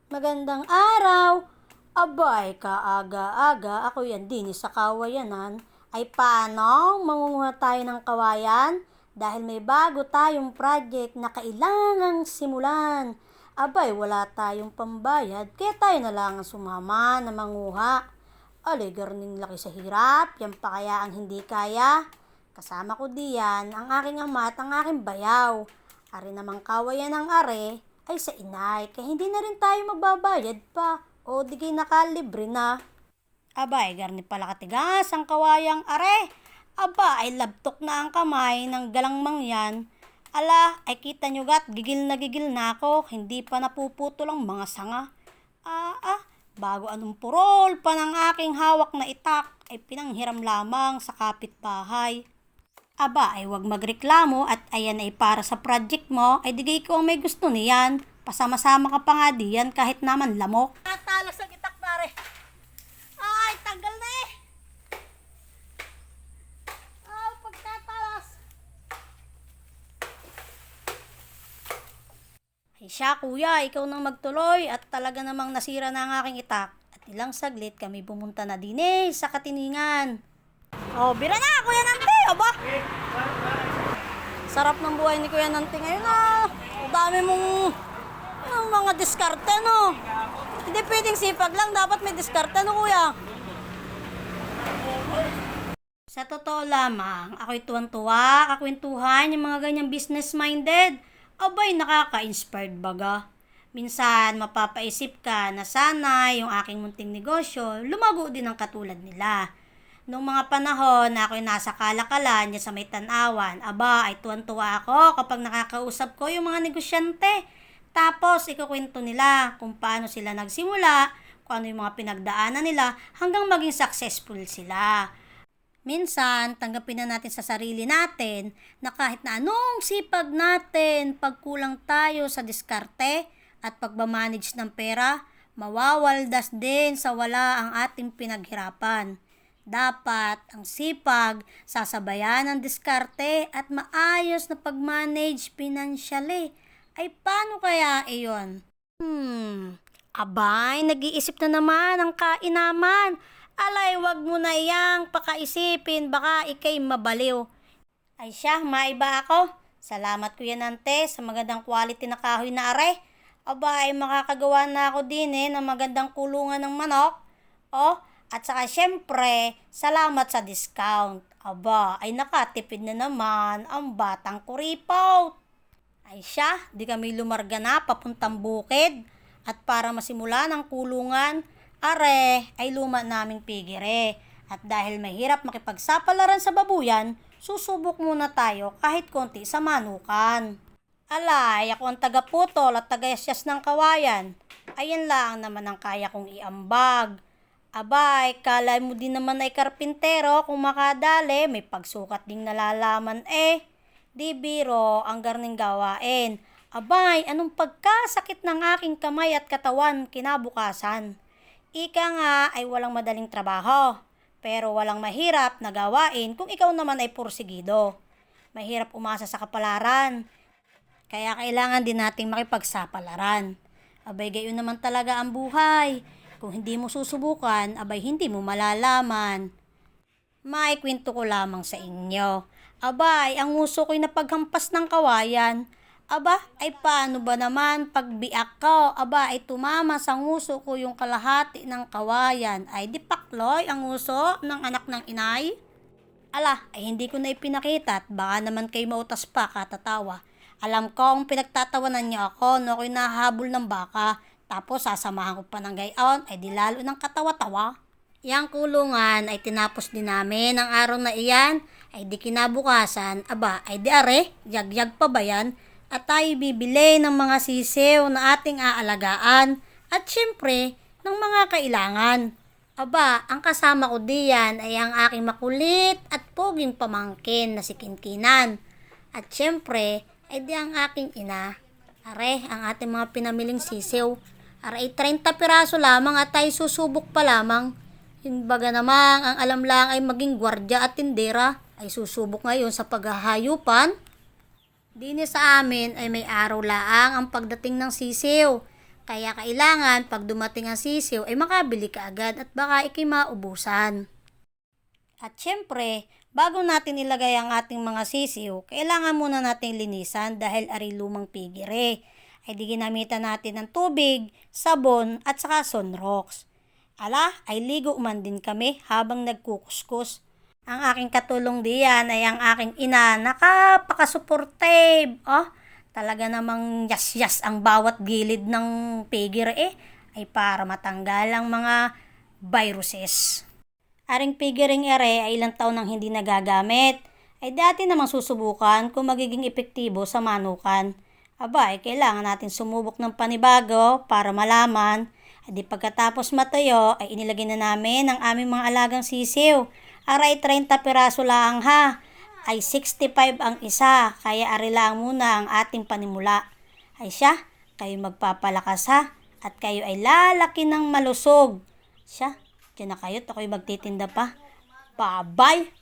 Magandang araw! Abay, kaaga-aga, ako yan din sa kawayanan. Ay paano mangunguha tayo ng kawayan? Dahil may bago tayong project na kailangang simulan. Abay, wala tayong pambayad, kaya tayo na lang ang sumama na manguha. Alay, garning laki sa hirap, yan pa kaya ang hindi kaya? Kasama ko diyan ang aking ama at ang aking bayaw. Ari namang kawayan ng are, ay sa inay, kaya hindi na rin tayo magbabayad pa. O di kayo nakalibre na. Aba, ay garni pala katigas ang kawayang are. Aba, ay labtok na ang kamay ng galang mangyan. Ala, ay kita nyo gat, gigil na ako, hindi pa napuputol ang mga sanga. Bago anong purol pa ng aking hawak na itak, ay pinanghiram lamang sa kapitbahay. Aba, ay wag magreklamo at ayan ay para sa project mo, ay digay ko ang may gusto niyan. Pasama-sama ka pa nga diyan kahit naman lamok. Talas ang itak pare. Ay, tanggal na eh. Pagtatalas. Ay siya kuya, ikaw nang magtuloy at talaga namang nasira na ang aking itak. At ilang saglit kami pumunta na din sa katiningan. Oh, bira na, Kuya Nante, aba. Sarap ng buhay ni Kuya Nante ngayon Ang dami mong mga diskarte, no? Hindi pwedeng sipag lang, dapat may diskarte, no, Kuya? Sa totoo lamang, ako'y tuwan-tuwa, kakwentuhan yung mga ganyang business-minded. Abay, nakaka-inspired baga. Minsan, mapapaisip ka na sana yung aking munting negosyo, lumago din ang katulad nila. Noong mga panahon na ako'y nasa kalakalan niya sa may tanawan, aba ay tuwan-tuwa ako kapag nakakausap ko yung mga negosyante. Tapos ikukwento nila kung paano sila nagsimula, kung ano yung mga pinagdaanan nila hanggang maging successful sila. Minsan, tanggapin na natin sa sarili natin na kahit na anong sipag natin, pagkulang tayo sa diskarte at pagmamanage ng pera, mawawaldas din sa wala ang ating pinaghirapan. Dapat ang sipag, sasabayan ng diskarte at maayos na pag-manage financially. Ay paano kaya iyon? Abay, nag-iisip na naman ang kainaman. Alay, wag mo na iyang pakaisipin, baka ikay mabaliw. Ay siya, maiba ako. Salamat Kuya Nante sa magandang quality na kahoy na are. Abay, makakagawa na ako din ng magandang kulungan ng manok. At saka syempre, salamat sa discount. Aba, ay nakatipid na naman ang batang kuripot. Ay siya, di kami lumarga na papuntang bukid. At para masimula ng kulungan, are ay luma naming pigire. At dahil mahirap makipagsapalaran sa babuyan, susubok muna tayo kahit konti sa manukan. Alay, ako ang tagaputol at tagayasyas ng kawayan. Ayan lang naman ang kaya kong iambag. Abay, kala mo din naman ay karpintero kung makadali, may pagsukat ding nalalaman Di biro ang garning gawain. Abay, anong pagkasakit ng aking kamay at katawan kinabukasan. Ika nga ay walang madaling trabaho, pero walang mahirap na gawain kung ikaw naman ay pursigido. Mahirap umasa sa kapalaran, kaya kailangan din nating makipagsapalaran. Abay, gayon naman talaga ang buhay. Kung hindi mo susubukan, abay hindi mo malalaman. Maikwento ko lamang sa inyo. Abay, ang uso ko'y napaghampas ng kawayan. Aba, ay paano ba naman pag biak ko? Aba, ay tumama sa nguso ko yung kalahati ng kawayan. Ay di pakloy ang uso ng anak ng inay. Ala, ay hindi ko na ipinakita at baka naman kayo mautas pa katatawa. Alam ko kung pinagtatawanan niyo ako no ako'y nahabol ng baka. Tapos sasamahan ko pa ng gayon, ay di lalo ng katawa-tawa. Yang kulungan ay tinapos din namin ang araw na iyan, ay di kinabukasan, aba ay di are, yagyag pa ba yan? At tayo bibili ng mga sisiw na ating aalagaan at syempre ng mga kailangan. Aba, ang kasama ko diyan ay ang aking makulit at poging pamangkin na si Kinkinan. At syempre ay di ang aking ina. Are, ang ating mga pinamiling sisiw. Aray 30 piraso lamang at tayo susubok pa lamang. Baga namang ang alam lang ay maging gwardya at tindera ay susubok ngayon sa paghahayupan. Dini sa amin ay may araw laang ang pagdating ng sisiw. Kaya kailangan pag dumating ang sisiw ay makabili ka agad at baka ikay maubusan. At syempre, bago natin ilagay ang ating mga sisiw, kailangan muna nating linisan dahil ari lumang pigire. Ay di ginamitan natin ng tubig, sabon at saka sunrox. Ala, ay ligo man din kami habang nagkukuskus. Ang aking katulong diyan ay ang aking ina, nakapakasuportive. Talaga namang yas-yas ang bawat gilid ng pigire ay para matanggal ang mga viruses. Aring pigiring ere ay ilang taon nang hindi nagagamit. Ay dati namang susubukan kung magiging epektibo sa manukan. Ay kailangan natin sumubok ng panibago para malaman. Ay di pagkatapos matayo ay inilagay na namin ang aming mga alagang sisiw. Aray 30 piraso lang ha. Ay 65 ang isa, kaya ari lang muna ang ating panimula. Ay siya, kayo magpapalakas ha, at kayo ay lalaki ng malusog. Siya, diyan na kayo, ako'y magtitinda pa. Bye-bye!